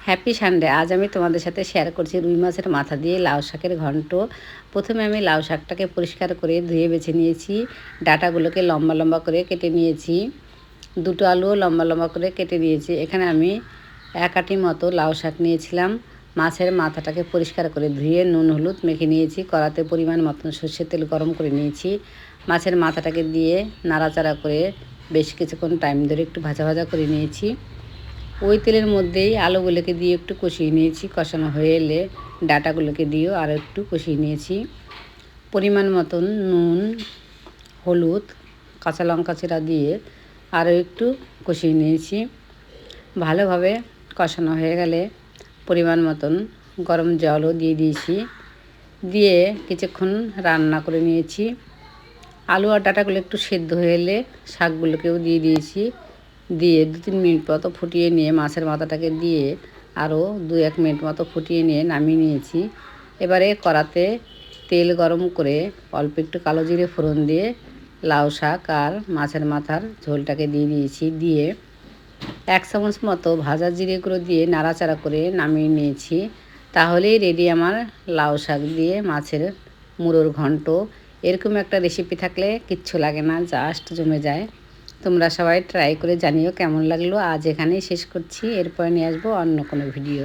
Happy Sunday. আজ আমি তোমাদের সাথে শেয়ার করছি রুই মাছের মাথা দিয়ে লাউ শাকের ঘন্ট। প্রথমে আমি লাউ শাকটাকে পরিষ্কার করে ধুয়ে বেছে নিয়েছি। ডাঁটাগুলোকে লম্বা লম্বা করে কেটে নিয়েছি। দুটো আলুও লম্বা লম্বা করে কেটে নিয়েছি। এখানে আমি এক আটি মতো লাউ শাক নিয়েছিলাম। মাছের মাথাটাকে পরিষ্কার করে ধুয়ে নুন হলুদ মেখে নিয়েছি। কড়াতে পরিমাণ মতন সর্ষের তেল গরম করে নিয়েছি। মাছের মাথাটাকে দিয়ে নাড়াচাড়া করে বেশ কিছুক্ষণ টাইম ধরে একটু ভাজা ভাজা করে নিয়েছি। ওই তেলের মধ্যেই আলুগুলোকে দিয়ে একটু কষিয়ে নিয়েছি। কষানো হয়ে এলে ডাঁটাগুলোকে দিয়েও আরও একটু কষিয়ে নিয়েছি। পরিমাণ মতন নুন, হলুদ, কাঁচা লঙ্কা চেরা দিয়ে আরও একটু কষিয়ে নিয়েছি। ভালোভাবে কষানো হয়ে গেলে পরিমাণ মতন গরম জলও দিয়ে দিয়েছি। দিয়ে কিছুক্ষণ রান্না করে নিয়েছি। আলু আর ডাঁটাগুলো একটু সেদ্ধ হয়ে এলে শাকগুলোকেও দিয়ে দিয়েছি। দিয়ে 2-3 মিনিট মতো ফুটিয়ে নিয়ে মাছের মাথাটাকে দিয়ে আরও 2-1 মিনিট মতো ফুটিয়ে নিয়ে নামিয়ে নিয়েছি। এবারে কড়াতে তেল গরম করে অল্প একটু কালো জিরে ফোড়ন দিয়ে লাউ শাক আর মাছের মাথার ঝোলটাকে দিয়ে দিয়েছি। দিয়ে 1 চামচ মতো ভাজা জিরে গুঁড়ো দিয়ে নাড়াচাড়া করে নামিয়ে নিয়েছি। তাহলেই রেডি আমার লাউ শাক দিয়ে মাছের মুড়োর ঘন্ট। এরকম একটা রেসিপি থাকলে কিচ্ছু লাগে না, জাস্ট জমে যায়। তোমরা সবাই ট্রাই করে জানিও কেমন লাগলো। আজ এখানেই শেষ করছি, এরপরে নিয়ে আসবো অন্য কোনো ভিডিও।